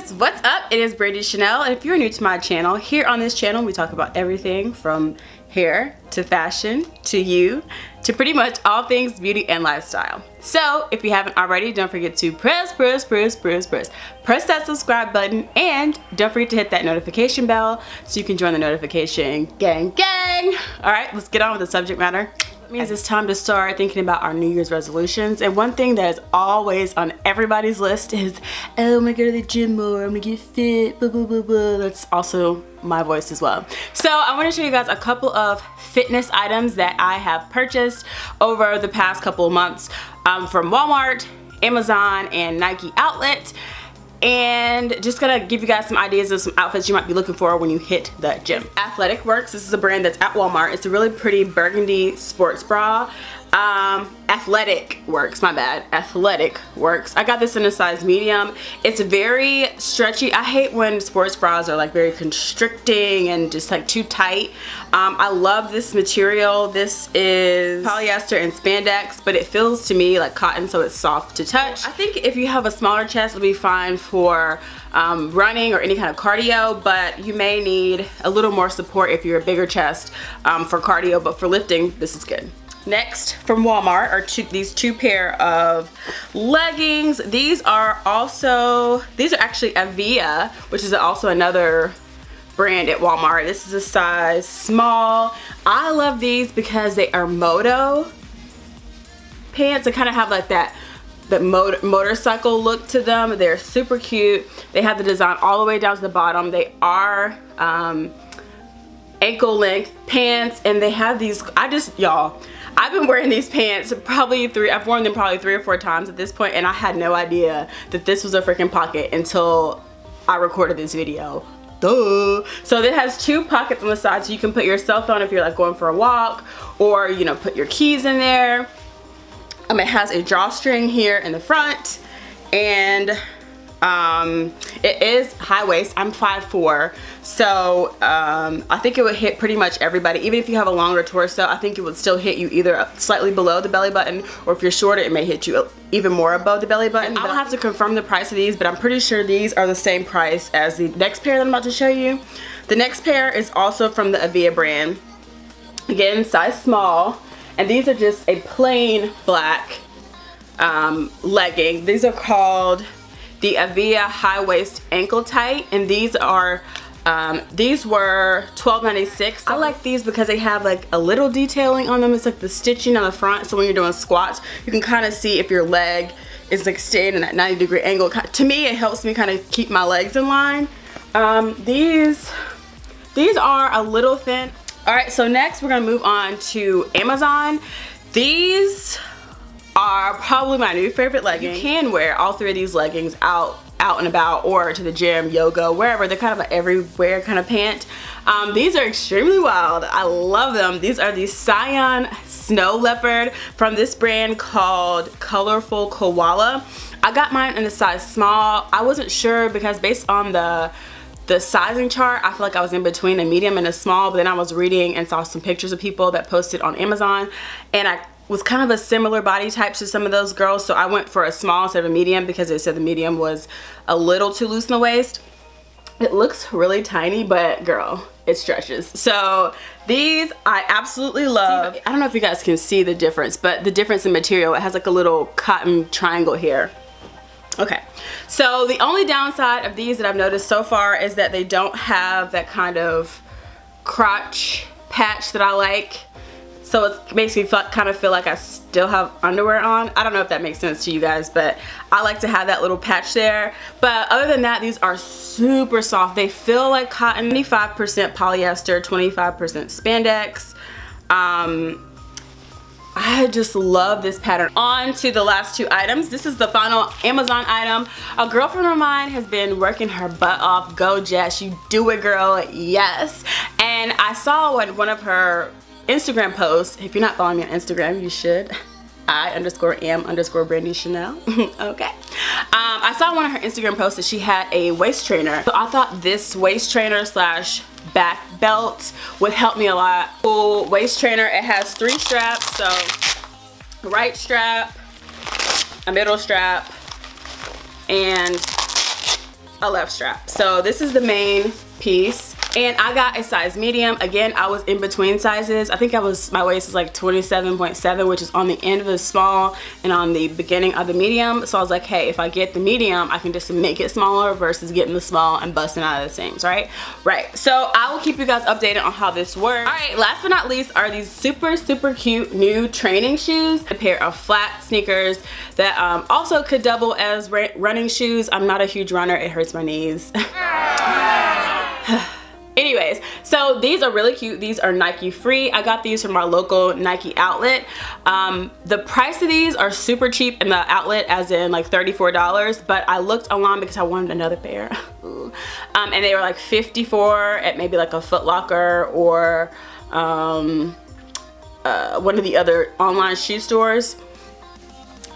guys, what's up? It is Brandy Chanell, and if you're new to my channel, here on this channel we talk about everything from hair to fashion to you to pretty much all things beauty and lifestyle. So if you haven't already, don't forget to press that subscribe button, and don't forget to hit that notification bell so you can join the notification gang. All right, let's get on with the subject matter. Means it's time to start thinking about our New Year's resolutions, and one thing that is always on everybody's list is, oh, I'm gonna go to the gym more, I'm gonna get fit, blah blah blah blah. That's also my voice as well. So I want to show you guys a couple of fitness items that I have purchased over the past couple of months from Walmart, Amazon, and Nike outlet, and just gonna give you guys some ideas of some outfits you might be looking for when you hit the gym. Athletic Works, this is a brand that's at Walmart. It's a really pretty burgundy sports bra. Athletic Works, my bad. Athletic Works. I got this in a size medium. It's very stretchy. I hate when sports bras are like very constricting and just like too tight. I love this material. This is polyester and spandex, but it feels to me like cotton, so it's soft to touch. I think if you have a smaller chest, it'll be fine for running or any kind of cardio, but you may need a little more support if you're a bigger chest for cardio, but for lifting, this is good. Next from Walmart are these two pair of leggings. These are actually Avia, which is also another brand at Walmart. This is a size small. I love these because they are Moto pants. They kind of have like that motorcycle look to them. They're super cute. They have the design all the way down to the bottom. They are ankle length pants, and they have these, I've been wearing these pants I've worn them probably 3 or 4 times at this point, and I had no idea that this was a freaking pocket until I recorded this video. Duh. So it has 2 pockets on the side, so you can put your cell phone if you're like going for a walk, or you know, put your keys in there. It has a drawstring here in the front, and it is high waist. I'm 5'4", so I think it would hit pretty much everybody. Even if you have a longer torso, I think it would still hit you either slightly below the belly button, or if you're shorter, it may hit you even more above the belly button. I'll have to confirm the price of these, but I'm pretty sure these are the same price as the next pair that I'm about to show you. The next pair is also from the Avia brand. Again, size small, and these are just a plain black legging. These are called the Avia high waist ankle tight, and these were $12.96. I like these because they have like a little detailing on them. It's like the stitching on the front, so when you're doing squats, you can kind of see if your leg is like staying in that 90-degree angle. To me, it helps me kind of keep my legs in line. These are a little thin. All right, so next we're gonna move on to Amazon. These are probably my new favorite leggings. You can wear all 3 of these leggings out and about, or to the gym, yoga, wherever. They're kind of an everywhere kind of pant. These are extremely wild. I love them. These are the Scion Snow Leopard from this brand called Colorful Koala. I got mine in a size small. I wasn't sure because based on the sizing chart, I feel like I was in between a medium and a small, but then I was reading and saw some pictures of people that posted on Amazon, and I was kind of a similar body type to some of those girls, so I went for a small instead of a medium because they said the medium was a little too loose in the waist. It looks really tiny, but girl, it stretches. So these I absolutely love. I don't know if you guys can see the difference, but the difference in material, it has like a little cotton triangle here. Okay, so the only downside of these that I've noticed so far is that they don't have that kind of crotch patch that I like. So it makes me kind of feel like I still have underwear on. I don't know if that makes sense to you guys, but I like to have that little patch there. But other than that, these are super soft. They feel like cotton, 25% polyester, 25% spandex. I just love this pattern. On to the last 2 items. This is the final Amazon item. A girlfriend of mine has been working her butt off. Go Jess, you do it girl, yes. And I saw one of her Instagram posts. If you're not following me on Instagram, you should. I_am_Brandy Chanell. Okay. I saw one of her Instagram posts that she had a waist trainer. So I thought this waist trainer slash back belt would help me a lot. Cool waist trainer. It has 3 straps. So right strap, a middle strap, and a left strap. So this is the main piece, and I got a size medium. Again, I was in between sizes. I think my waist is like 27.7, which is on the end of the small and on the beginning of the medium. So I was like, hey, if I get the medium, I can just make it smaller versus getting the small and busting out of the seams, right? Right. So I will keep you guys updated on how this works. All right, last but not least are these super cute new training shoes. A pair of flat sneakers that also could double as running shoes. I'm not a huge runner. It hurts my knees. Anyways, so these are really cute. These are Nike free. I got these from our local Nike outlet. The price of these are super cheap in the outlet, as in like $34, but I looked online because I wanted another pair. And they were like $54 at maybe like a Foot Locker or one of the other online shoe stores.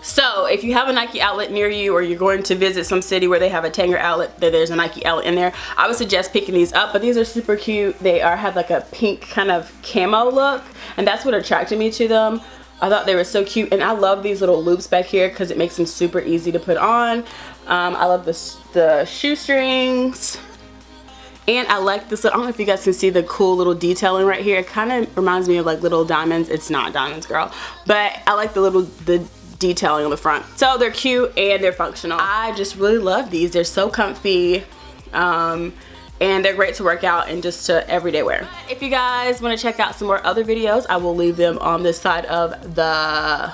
So if you have a Nike outlet near you, or you're going to visit some city where they have a Tanger outlet, there's a Nike outlet in there, I would suggest picking these up. But these are super cute. They have like a pink kind of camo look, and that's what attracted me to them. I thought they were so cute, and I love these little loops back here because it makes them super easy to put on. I love the shoestrings. And I like this, I don't know if you guys can see the cool little detailing right here. It kind of reminds me of like little diamonds. It's not diamonds, girl. But I like the detailing on the front. So they're cute and they're functional. I just really love these. They're so comfy. And they're great to work out and just to everyday wear. If you guys want to check out some more other videos, I will leave them on this side of the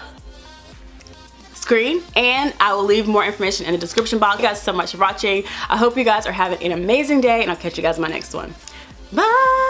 screen, and I will leave more information in the description box. Thank you guys so much for watching. I hope you guys are having an amazing day, and I'll catch you guys in my next one. Bye!